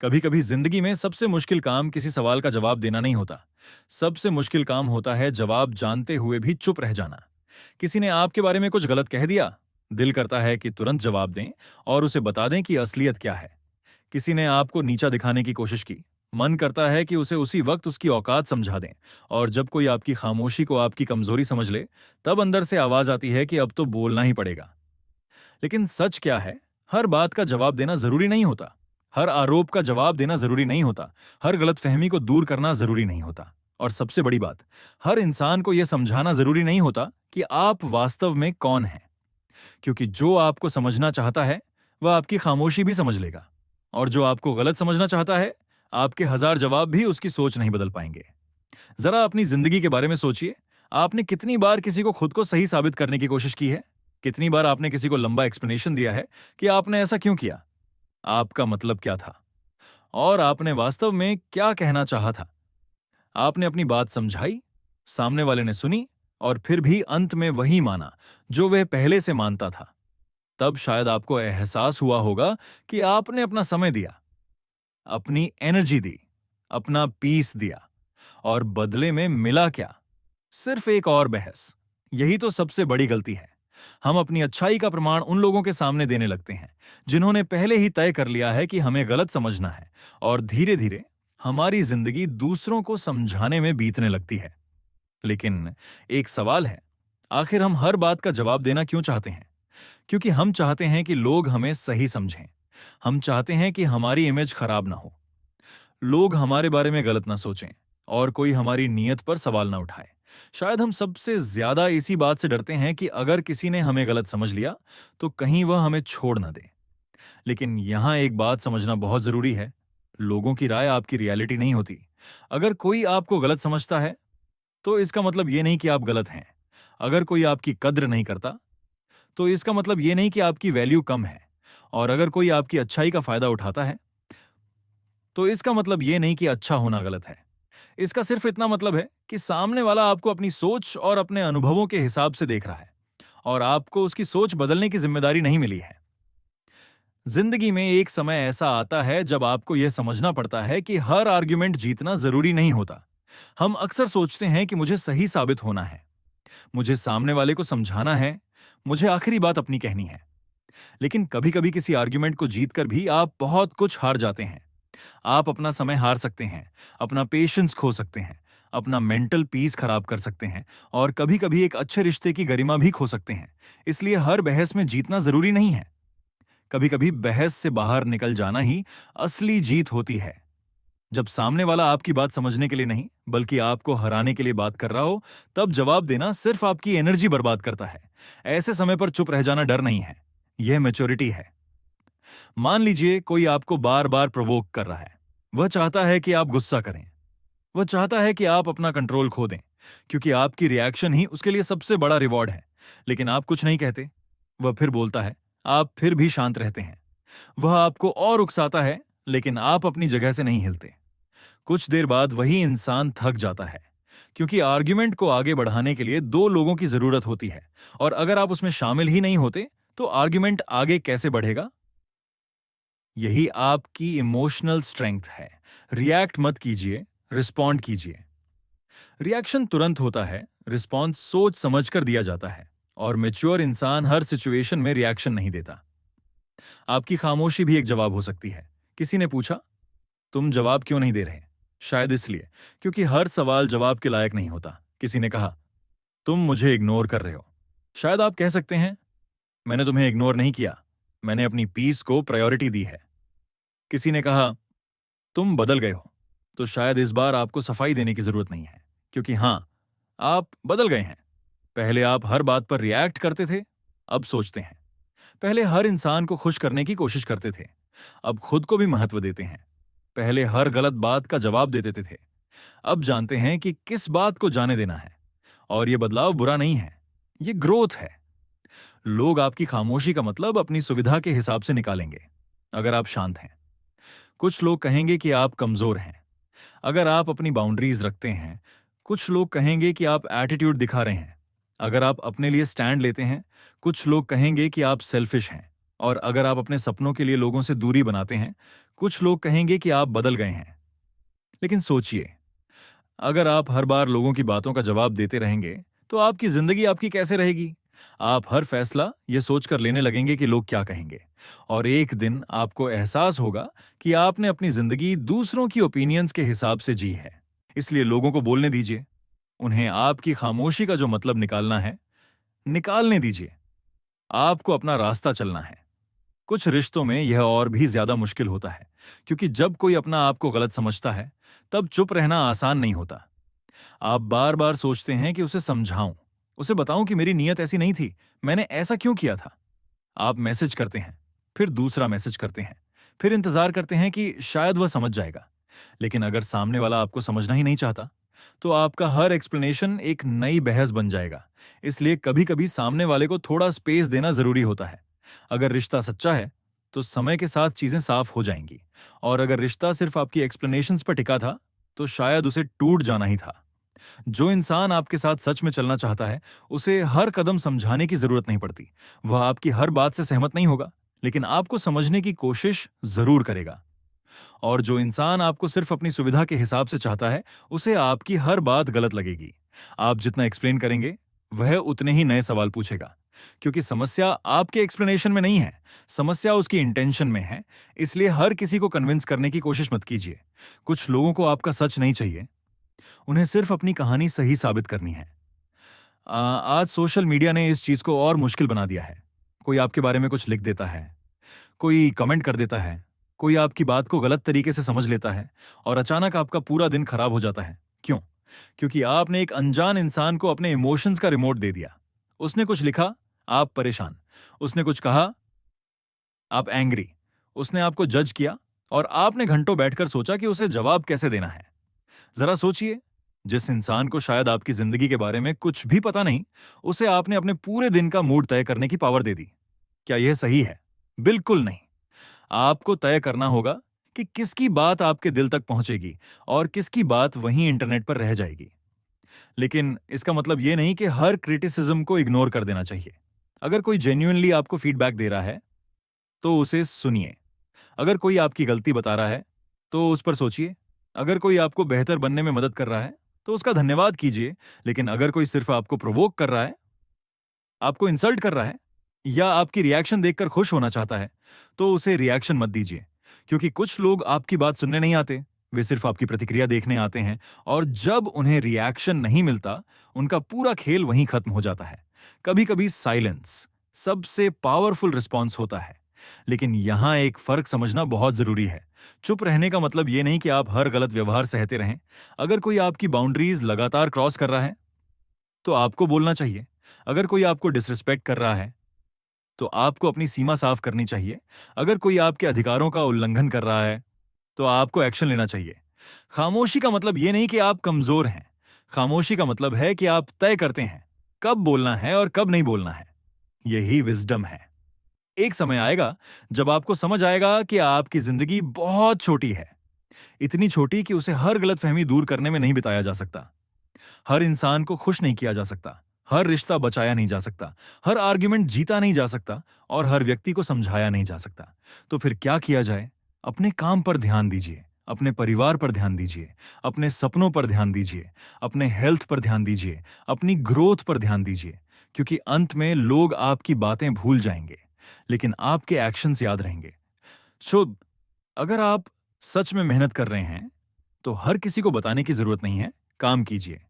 कभी कभी जिंदगी में सबसे मुश्किल काम किसी सवाल का जवाब देना नहीं होता। सबसे मुश्किल काम होता है जवाब जानते हुए भी चुप रह जाना। किसी ने आपके बारे में कुछ गलत कह दिया, दिल करता है कि तुरंत जवाब दें और उसे बता दें कि असलियत क्या है। किसी ने आपको नीचा दिखाने की कोशिश की, मन करता है कि उसे उसी वक्त उसकी औकात समझा दें। और जब कोई आपकी खामोशी को आपकी कमजोरी समझ ले, तब अंदर से आवाज आती है कि अब तो बोलना ही पड़ेगा। लेकिन सच क्या है, हर बात का जवाब देना जरूरी नहीं होता। हर आरोप का जवाब देना जरूरी नहीं होता। हर गलतफहमी को दूर करना जरूरी नहीं होता। और सबसे बड़ी बात, हर इंसान को यह समझाना जरूरी नहीं होता कि आप वास्तव में कौन हैं। क्योंकि जो आपको समझना चाहता है, वह आपकी खामोशी भी समझ लेगा। और जो आपको गलत समझना चाहता है, आपके हजार जवाब भी उसकी सोच नहीं बदल पाएंगे। जरा अपनी जिंदगी के बारे में सोचिए। आपने कितनी बार किसी को खुद को सही साबित करने की कोशिश की है? कितनी बार आपने किसी को लंबा एक्सप्लेनेशन दिया है कि आपने ऐसा क्यों किया, आपका मतलब क्या था, और आपने वास्तव में क्या कहना चाहा था? आपने अपनी बात समझाई, सामने वाले ने सुनी, और फिर भी अंत में वही माना जो वह पहले से मानता था। तब शायद आपको एहसास हुआ होगा कि आपने अपना समय दिया, अपनी एनर्जी दी, अपना पीस दिया, और बदले में मिला क्या? सिर्फ एक और बहस। यही तो सबसे बड़ी गलती है। हम अपनी अच्छाई का प्रमाण उन लोगों के सामने देने लगते हैं जिन्होंने पहले ही तय कर लिया है कि हमें गलत समझना है, और धीरे धीरे हमारी जिंदगी दूसरों को समझाने में बीतने लगती है। लेकिन एक सवाल है, आखिर हम हर बात का जवाब देना क्यों चाहते हैं? क्योंकि हम चाहते हैं कि लोग हमें सही समझें। हम चाहते हैं कि हमारी इमेज खराब ना हो, लोग हमारे बारे में गलत ना सोचें, और कोई हमारी नीयत पर सवाल ना उठाए। शायद हम सबसे ज्यादा इसी बात से डरते हैं कि अगर किसी ने हमें गलत समझ लिया, तो कहीं वह हमें छोड़ ना दे। लेकिन यहां एक बात समझना बहुत जरूरी है, लोगों की राय आपकी रियलिटी नहीं होती। अगर कोई आपको गलत समझता है, तो इसका मतलब ये नहीं कि आप गलत हैं। अगर कोई आपकी कद्र नहीं करता, तो इसका मतलब ये नहीं कि आपकी वैल्यू कम है। और अगर कोई आपकी अच्छाई का फायदा उठाता है, तो इसका मतलब ये नहीं कि अच्छा होना गलत है। इसका सिर्फ इतना मतलब है कि सामने वाला आपको अपनी सोच और अपने अनुभवों के हिसाब से देख रहा है, और आपको उसकी सोच बदलने की जिम्मेदारी नहीं मिली है। जिंदगी में एक समय ऐसा आता है जब आपको यह समझना पड़ता है कि हर आर्ग्यूमेंट जीतना जरूरी नहीं होता। हम अक्सर सोचते हैं कि मुझे सही साबित होना है, मुझे सामने वाले को समझाना है, मुझे आखिरी बात अपनी कहनी है। लेकिन कभी कभी किसी आर्ग्यूमेंट को जीतकर भी आप बहुत कुछ हार जाते हैं। आप अपना समय हार सकते हैं, अपना पेशेंस खो सकते हैं, अपना मेंटल पीस खराब कर सकते हैं, और कभी कभी एक अच्छे रिश्ते की गरिमा भी खो सकते हैं। इसलिए हर बहस में जीतना जरूरी नहीं है। कभी कभी बहस से बाहर निकल जाना ही असली जीत होती है। जब सामने वाला आपकी बात समझने के लिए नहीं, बल्कि आपको हराने के लिए बात कर रहा हो, तब जवाब देना सिर्फ आपकी एनर्जी बर्बाद करता है। ऐसे समय पर चुप रह जाना डर नहीं है, यह मैच्योरिटी है। मान लीजिए कोई आपको बार बार प्रोवोक कर रहा है। वह चाहता है कि आप गुस्सा करें, वह चाहता है कि आप अपना कंट्रोल खो दें, क्योंकि आपकी रिएक्शन ही उसके लिए सबसे बड़ा रिवॉर्ड है। लेकिन आप कुछ नहीं कहते। वह फिर बोलता है, आप फिर भी शांत रहते हैं। वह आपको और उकसाता है, लेकिन आप अपनी जगह से नहीं हिलते। कुछ देर बाद वही इंसान थक जाता है, क्योंकि आर्ग्यूमेंट को आगे बढ़ाने के लिए दो लोगों की जरूरत होती है, और अगर आप उसमें शामिल ही नहीं होते, तो आर्ग्यूमेंट आगे कैसे बढ़ेगा? यही आपकी इमोशनल स्ट्रेंथ है। रिएक्ट मत कीजिए, रिस्पॉन्ड कीजिए। रिएक्शन तुरंत होता है, रिस्पॉन्स सोच समझकर दिया जाता है। और मैच्योर इंसान हर सिचुएशन में रिएक्शन नहीं देता। आपकी खामोशी भी एक जवाब हो सकती है। किसी ने पूछा, तुम जवाब क्यों नहीं दे रहे? शायद इसलिए क्योंकि हर सवाल जवाब के लायक नहीं होता। किसी ने कहा, तुम मुझे इग्नोर कर रहे हो। शायद आप कह सकते हैं, मैंने तुम्हें इग्नोर नहीं किया, मैंने अपनी पीस को प्रायोरिटी दी है। किसी ने कहा, तुम बदल गए हो। तो शायद इस बार आपको सफाई देने की जरूरत नहीं है, क्योंकि हां, आप बदल गए हैं। पहले आप हर बात पर रिएक्ट करते थे, अब सोचते हैं। पहले हर इंसान को खुश करने की कोशिश करते थे, अब खुद को भी महत्व देते हैं। पहले हर गलत बात का जवाब दे देते थे, अब जानते हैं कि किस बात को जाने देना है। और यह बदलाव बुरा नहीं है, यह ग्रोथ है। लोग आपकी खामोशी का मतलब अपनी सुविधा के हिसाब से निकालेंगे, अगर आप शांत हैं। कुछ लोग कहेंगे कि आप कमजोर हैं, अगर आप अपनी बाउंड्रीज रखते हैं। कुछ लोग कहेंगे कि आप एटीट्यूड दिखा रहे हैं, अगर आप अपने लिए स्टैंड लेते हैं। कुछ लोग कहेंगे कि आप सेल्फिश हैं, और अगर आप अपने सपनों के लिए लोगों से दूरी बनाते हैं, कुछ लोग कहेंगे कि आप बदल गए हैं। लेकिन सोचिए, अगर आप हर बार लोगों की बातों का जवाब देते रहेंगे, तो आपकी जिंदगी आपकी कैसे रहेगी? आप हर फैसला ये सोचकर लेने लगेंगे कि लोग क्या कहेंगे। और एक दिन आपको एहसास होगा कि आपने अपनी जिंदगी दूसरों की ओपिनियंस के हिसाब से जी है। इसलिए लोगों को बोलने दीजिए। उन्हें आपकी खामोशी का जो मतलब निकालना है, निकालने दीजिए। आपको अपना रास्ता चलना है। कुछ रिश्तों में यह और भी ज्यादा मुश्किल होता है, क्योंकि जब कोई अपना आपको गलत समझता है, तब चुप रहना आसान नहीं होता। आप बार बार सोचते हैं कि उसे समझाऊं, उसे बताऊं कि मेरी नीयत ऐसी नहीं थी, मैंने ऐसा क्यों किया था। आप मैसेज करते हैं, फिर दूसरा मैसेज करते हैं, फिर इंतजार करते हैं कि शायद वह समझ जाएगा। लेकिन अगर सामने वाला आपको समझना ही नहीं चाहता, तो आपका हर एक्सप्लेनेशन एक नई बहस बन जाएगा। इसलिए कभी कभी सामने वाले को थोड़ा स्पेस देना जरूरी होता है। अगर रिश्ता सच्चा है, तो समय के साथ चीजें साफ हो जाएंगी। और अगर रिश्ता सिर्फ आपकी एक्सप्लेनेशंस पर टिका था, तो शायद उसे टूट जाना ही था। जो इंसान आपके साथ सच में चलना चाहता है, उसे हर कदम समझाने की जरूरत नहीं पड़ती। वह आपकी हर बात से सहमत नहीं होगा, लेकिन आपको समझने की कोशिश जरूर करेगा। और जो इंसान आपको सिर्फ अपनी सुविधा के हिसाब से चाहता है, उसे आपकी हर बात गलत लगेगी। आप जितना एक्सप्लेन करेंगे, वह उतने ही नए सवाल पूछेगा। क्योंकि समस्या आपके एक्सप्लेनेशन में नहीं है, समस्या उसकी इंटेंशन में है। इसलिए हर किसी को कन्विंस करने की कोशिश मत कीजिए। कुछ लोगों को आपका सच नहीं चाहिए, उन्हें सिर्फ अपनी कहानी सही साबित करनी है। आज सोशल मीडिया ने इस चीज को और मुश्किल बना दिया है। कोई आपके बारे में कुछ लिख देता है, कोई कमेंट कर देता है, कोई आपकी बात को गलत तरीके से समझ लेता है, और अचानक आपका पूरा दिन खराब हो जाता है। क्यों? क्योंकि आपने एक अनजान इंसान को अपने इमोशंस का रिमोट दे दिया। उसने कुछ लिखा, आप परेशान। उसने कुछ कहा, आप एंग्री। उसने आपको जज किया, और आपने घंटों बैठकर सोचा कि उसे जवाब कैसे देना है। जरा सोचिए, जिस इंसान को शायद आपकी जिंदगी के बारे में कुछ भी पता नहीं, उसे आपने अपने पूरे दिन का मूड तय करने की पावर दे दी। क्या यह सही है? बिल्कुल नहीं। आपको तय करना होगा कि किसकी बात आपके दिल तक पहुंचेगी और किसकी बात वहीं इंटरनेट पर रह जाएगी। लेकिन इसका मतलब यह नहीं कि हर क्रिटिसिज्म को इग्नोर कर देना चाहिए। अगर कोई जेन्युइनली आपको फीडबैक दे रहा है, तो उसे सुनिए। अगर कोई आपकी गलती बता रहा है, तो उस पर सोचिए। अगर कोई आपको बेहतर बनने में मदद कर रहा है, तो उसका धन्यवाद कीजिए। लेकिन अगर कोई सिर्फ आपको प्रोवोक कर रहा है, आपको इंसल्ट कर रहा है, या आपकी रिएक्शन देखकर खुश होना चाहता है, तो उसे रिएक्शन मत दीजिए। क्योंकि कुछ लोग आपकी बात सुनने नहीं आते, वे सिर्फ आपकी प्रतिक्रिया देखने आते हैं। और जब उन्हें रिएक्शन नहीं मिलता, उनका पूरा खेल वहीं खत्म हो जाता है। कभी कभी साइलेंस सबसे पावरफुल रिस्पॉन्स होता है। लेकिन यहां एक फर्क समझना बहुत जरूरी है। चुप रहने का मतलब यह नहीं कि आप हर गलत व्यवहार सहते रहें। अगर कोई आपकी बाउंड्रीज लगातार क्रॉस कर रहा है, तो आपको बोलना चाहिए। अगर कोई आपको डिसरिस्पेक्ट कर रहा है, तो आपको अपनी सीमा साफ करनी चाहिए। अगर कोई आपके अधिकारों का उल्लंघन कर रहा है, तो आपको एक्शन लेना चाहिए। खामोशी का मतलब यह नहीं कि आप कमजोर हैं। खामोशी का मतलब है कि आप तय करते हैं कब बोलना है और कब नहीं बोलना है। यही विजडम है। एक समय आएगा जब आपको समझ आएगा कि आपकी जिंदगी बहुत छोटी है। इतनी छोटी कि उसे हर गलतफहमी दूर करने में नहीं बिताया जा सकता। हर इंसान को खुश नहीं किया जा सकता। हर रिश्ता बचाया नहीं जा सकता। हर आर्ग्यूमेंट जीता नहीं जा सकता। और हर व्यक्ति को समझाया नहीं जा सकता। तो फिर क्या किया जाए? अपने काम पर ध्यान दीजिए, अपने परिवार पर ध्यान दीजिए, अपने सपनों पर ध्यान दीजिए, अपने हेल्थ पर ध्यान दीजिए, अपनी ग्रोथ पर ध्यान दीजिए। क्योंकि अंत में लोग आपकी बातें भूल जाएंगे, लेकिन आपके एक्शंस याद रहेंगे। शुभ, अगर आप सच में मेहनत कर रहे हैं, तो हर किसी को बताने की जरूरत नहीं है, काम कीजिए।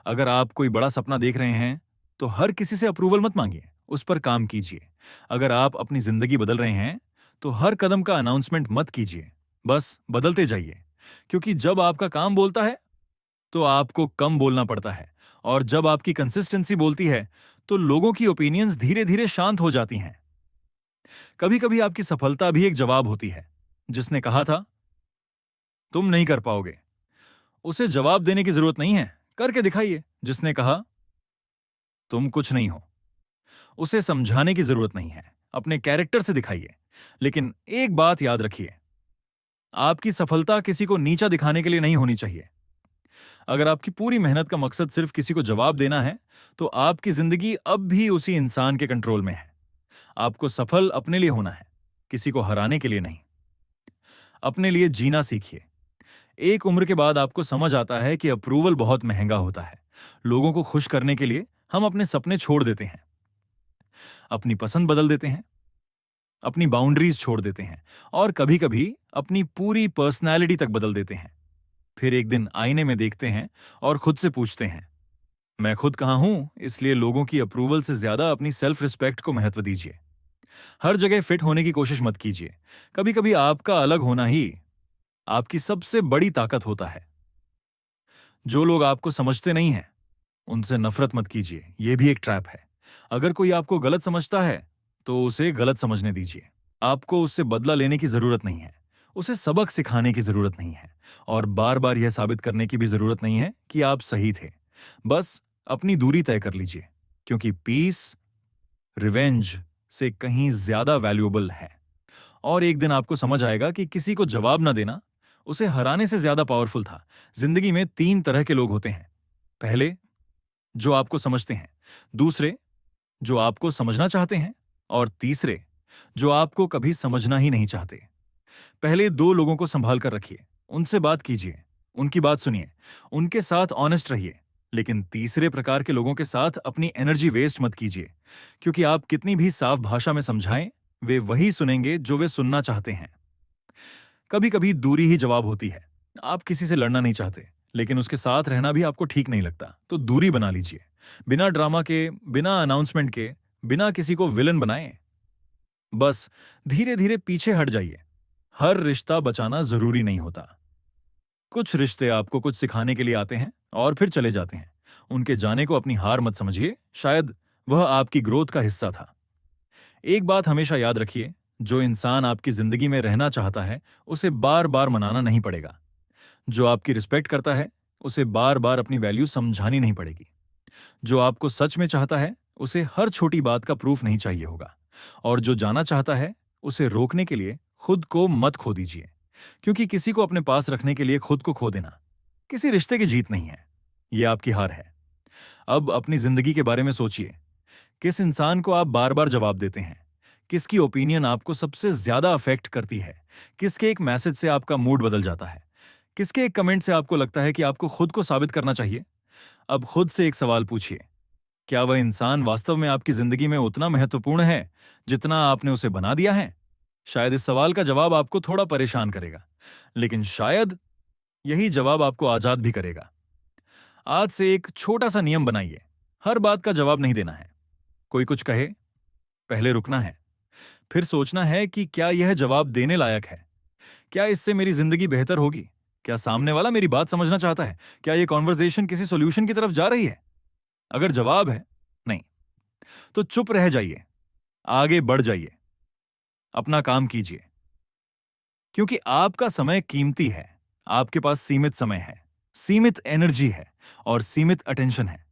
अगर आप कोई बड़ा सपना देख रहे हैं, तो हर किसी से अप्रूवल मत मांगिए, उस पर काम कीजिए। अगर आप अपनी जिंदगी बदल रहे हैं, तो हर कदम का अनाउंसमेंट मत कीजिए, बस बदलते जाइए। क्योंकि जब आपका काम बोलता है, तो आपको कम बोलना पड़ता है। और जब आपकी कंसिस्टेंसी बोलती है, तो लोगों की ओपिनियंस धीरे धीरे शांत हो जाती हैं। कभी कभी आपकी सफलता भी एक जवाब होती है। जिसने कहा था तुम नहीं कर पाओगे, उसे जवाब देने की जरूरत नहीं है, करके दिखाइए। जिसने कहा तुम कुछ नहीं हो, उसे समझाने की जरूरत नहीं है, अपने कैरेक्टर से दिखाइए। लेकिन एक बात याद रखिए, आपकी सफलता किसी को नीचा दिखाने के लिए नहीं होनी चाहिए। अगर आपकी पूरी मेहनत का मकसद सिर्फ किसी को जवाब देना है, तो आपकी जिंदगी अब भी उसी इंसान के कंट्रोल में है। आपको सफल अपने लिए होना है, किसी को हराने के लिए नहीं। अपने लिए जीना सीखिए। एक उम्र के बाद आपको समझ आता है कि अप्रूवल बहुत महंगा होता है। लोगों को खुश करने के लिए हम अपने सपने छोड़ देते हैं, अपनी पसंद बदल देते हैं, अपनी बाउंड्रीज छोड़ देते हैं और कभी-कभी अपनी पूरी पर्सनैलिटी तक बदल देते हैं। फिर एक दिन आईने में देखते हैं और खुद से पूछते हैं, मैं खुद कहाँ हूं? इसलिए लोगों की अप्रूवल से ज्यादा अपनी सेल्फ रिस्पेक्ट को महत्व दीजिए। हर जगह फिट होने की कोशिश मत कीजिए। कभी कभी आपका अलग होना ही आपकी सबसे बड़ी ताकत होता है। जो लोग आपको समझते नहीं हैं, उनसे नफरत मत कीजिए, यह भी एक ट्रैप है। अगर कोई आपको गलत समझता है तो उसे गलत समझने दीजिए। आपको उससे बदला लेने की जरूरत नहीं है, उसे सबक सिखाने की जरूरत नहीं है और बार बार यह साबित करने की भी जरूरत नहीं है कि आप सही थे। बस अपनी दूरी तय कर लीजिए, क्योंकि पीस रिवेंज से कहीं ज्यादा वैल्यूएबल है। और एक दिन आपको समझ आएगा कि किसी को जवाब न देना उसे हराने से ज्यादा पावरफुल था। जिंदगी में 3 तरह के लोग होते हैं। पहले, जो आपको समझते हैं। दूसरे, जो आपको समझना चाहते हैं। और तीसरे, जो आपको कभी समझना ही नहीं चाहते। पहले 2 लोगों को संभाल कर रखिए, उनसे बात कीजिए, उनकी बात सुनिए, उनके साथ ऑनेस्ट रहिए। लेकिन तीसरे प्रकार के लोगों के साथ अपनी एनर्जी वेस्ट मत कीजिए, क्योंकि आप कितनी भी साफ भाषा में समझाएं, वे वही सुनेंगे जो वे सुनना चाहते हैं। कभी कभी दूरी ही जवाब होती है। आप किसी से लड़ना नहीं चाहते, लेकिन उसके साथ रहना भी आपको ठीक नहीं लगता, तो दूरी बना लीजिए। बिना ड्रामा के, बिना अनाउंसमेंट के, बिना किसी को विलन बनाए। बस धीरे धीरे पीछे हट जाइए। हर रिश्ता बचाना जरूरी नहीं होता। कुछ रिश्ते आपको कुछ सिखाने के लिए आते हैं और फिर चले जाते हैं। उनके जाने को अपनी हार मत समझिए, शायद वह आपकी ग्रोथ का हिस्सा था। एक बात हमेशा याद रखिए, जो इंसान आपकी जिंदगी में रहना चाहता है उसे बार बार मनाना नहीं पड़ेगा। जो आपकी रिस्पेक्ट करता है उसे बार बार अपनी वैल्यू समझानी नहीं पड़ेगी। जो आपको सच में चाहता है उसे हर छोटी बात का प्रूफ नहीं चाहिए होगा। और जो जाना चाहता है उसे रोकने के लिए खुद को मत खो दीजिए, क्योंकि किसी को अपने पास रखने के लिए खुद को खो देना किसी रिश्ते की जीत नहीं है, यह आपकी हार है। अब अपनी जिंदगी के बारे में सोचिए। किस इंसान को आप बार बार जवाब देते हैं? किसकी ओपिनियन आपको सबसे ज्यादा अफेक्ट करती है? किसके एक मैसेज से आपका मूड बदल जाता है? किसके एक कमेंट से आपको लगता है कि आपको खुद को साबित करना चाहिए? अब खुद से एक सवाल पूछिए, क्या वह इंसान वास्तव में आपकी जिंदगी में उतना महत्वपूर्ण है जितना आपने उसे बना दिया है? शायद इस सवाल का जवाब आपको थोड़ा परेशान करेगा, लेकिन शायद यही जवाब आपको आजाद भी करेगा। आज से एक छोटा सा नियम बनाइए, हर बात का जवाब नहीं देना है। कोई कुछ कहे, पहले रुकना है, फिर सोचना है कि क्या यह जवाब देने लायक है? क्या इससे मेरी जिंदगी बेहतर होगी? क्या सामने वाला मेरी बात समझना चाहता है? क्या यह कॉन्वर्सेशन किसी सॉल्यूशन की तरफ जा रही है? अगर जवाब है नहीं, तो चुप रह जाइए, आगे बढ़ जाइए, अपना काम कीजिए। क्योंकि आपका समय कीमती है। आपके पास सीमित समय है, सीमित एनर्जी है और सीमित अटेंशन है।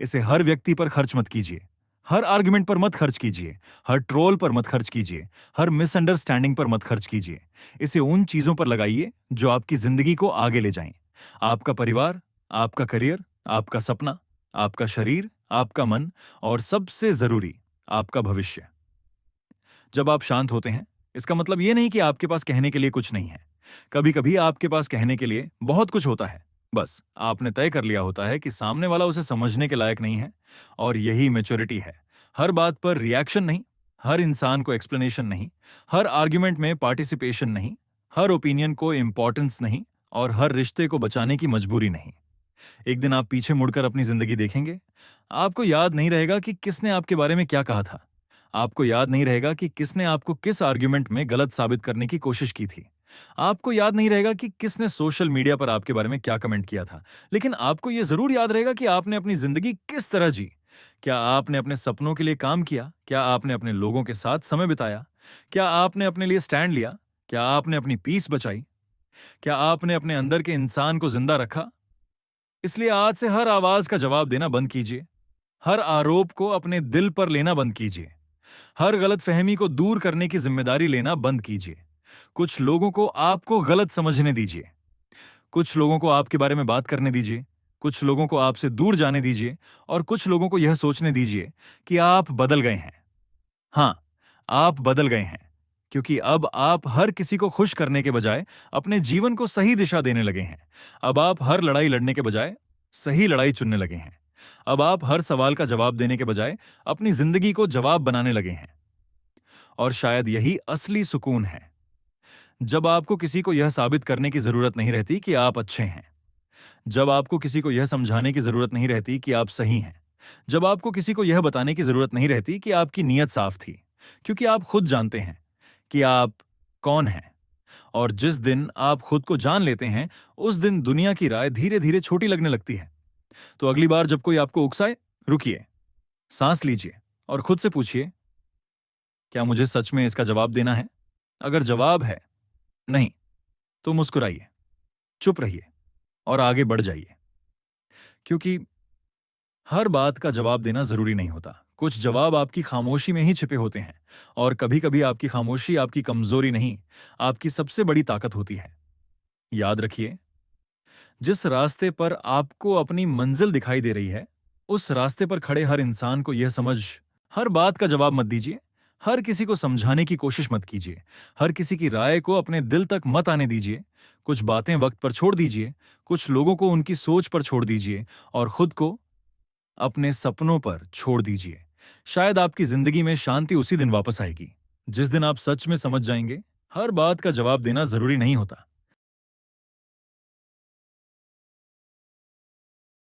इसे हर व्यक्ति पर खर्च मत कीजिए, हर आर्गुमेंट पर मत खर्च कीजिए, हर ट्रोल पर मत खर्च कीजिए, हर मिसअंडरस्टैंडिंग पर मत खर्च कीजिए। इसे उन चीजों पर लगाइए जो आपकी जिंदगी को आगे ले जाएं। आपका परिवार, आपका करियर, आपका सपना, आपका शरीर, आपका मन और सबसे जरूरी, आपका भविष्य। जब आप शांत होते हैं, इसका मतलब यह नहीं कि आपके पास कहने के लिए कुछ नहीं है। कभी कभी आपके पास कहने के लिए बहुत कुछ होता है, बस आपने तय कर लिया होता है कि सामने वाला उसे समझने के लायक नहीं है। और यही मैच्योरिटी है। हर बात पर रिएक्शन नहीं, हर इंसान को एक्सप्लेनेशन नहीं, हर आर्ग्यूमेंट में पार्टिसिपेशन नहीं, हर ओपिनियन को इंपॉर्टेंस नहीं और हर रिश्ते को बचाने की मजबूरी नहीं। एक दिन आप पीछे मुड़कर अपनी जिंदगी देखेंगे, आपको याद नहीं रहेगा कि किसने आपके बारे में क्या कहा था। आपको याद नहीं रहेगा कि किसने आपको किस आर्ग्यूमेंट में गलत साबित करने की कोशिश की थी। आपको याद नहीं रहेगा कि किसने सोशल मीडिया पर आपके बारे में क्या कमेंट किया था। लेकिन आपको यह जरूर याद रहेगा कि आपने अपनी जिंदगी किस तरह जी। क्या आपने अपने सपनों के लिए काम किया? क्या आपने अपने लोगों के साथ समय बिताया? क्या आपने अपने लिए स्टैंड लिया? क्या आपने अपनी पीस बचाई? क्या आपने अपने अंदर के इंसान को जिंदा रखा? इसलिए आज से हर आवाज का जवाब देना बंद कीजिए, हर आरोप को अपने दिल पर लेना बंद कीजिए, हर गलतफहमी को दूर करने की जिम्मेदारी लेना बंद कीजिए। कुछ लोगों को आपको गलत समझने दीजिए, कुछ लोगों को आपके बारे में बात करने दीजिए, कुछ लोगों को आपसे दूर जाने दीजिए और कुछ लोगों को यह सोचने दीजिए कि आप बदल गए हैं। हाँ, आप बदल गए हैं, क्योंकि अब आप हर किसी को खुश करने के बजाय अपने जीवन को सही दिशा देने लगे हैं। अब आप हर लड़ाई लड़ने के बजाय सही लड़ाई चुनने लगे हैं। अब आप हर सवाल का जवाब देने के बजाय अपनी जिंदगी को जवाब बनाने लगे हैं। और शायद यही असली सुकून है, जब आपको किसी को यह साबित करने की जरूरत नहीं रहती कि आप अच्छे हैं, जब आपको किसी को यह समझाने की जरूरत नहीं रहती कि आप सही हैं, जब आपको किसी को यह बताने की जरूरत नहीं रहती कि आपकी नीयत साफ थी, क्योंकि आप खुद जानते हैं कि आप कौन हैं। और जिस दिन आप खुद को जान लेते हैं, उस दिन दुनिया की राय धीरे धीरे छोटी लगने लगती है। तो अगली बार जब कोई आपको उकसाए, रुकिए, सांस लीजिए और खुद से पूछिए, क्या मुझे सच में इसका जवाब देना है? अगर जवाब है नहीं, तो मुस्कुराइए, चुप रहिए और आगे बढ़ जाइए। क्योंकि हर बात का जवाब देना जरूरी नहीं होता। कुछ जवाब आपकी खामोशी में ही छिपे होते हैं। और कभी कभी आपकी खामोशी आपकी कमजोरी नहीं, आपकी सबसे बड़ी ताकत होती है। याद रखिए, जिस रास्ते पर आपको अपनी मंजिल दिखाई दे रही है, उस रास्ते पर खड़े हर इंसान को यह समझ, हर बात का जवाब मत दीजिए, हर किसी को समझाने की कोशिश मत कीजिए, हर किसी की राय को अपने दिल तक मत आने दीजिए। कुछ बातें वक्त पर छोड़ दीजिए, कुछ लोगों को उनकी सोच पर छोड़ दीजिए और खुद को अपने सपनों पर छोड़ दीजिए। शायद आपकी जिंदगी में शांति उसी दिन वापस आएगी, जिस दिन आप सच में समझ जाएंगे, हर बात का जवाब देना जरूरी नहीं होता।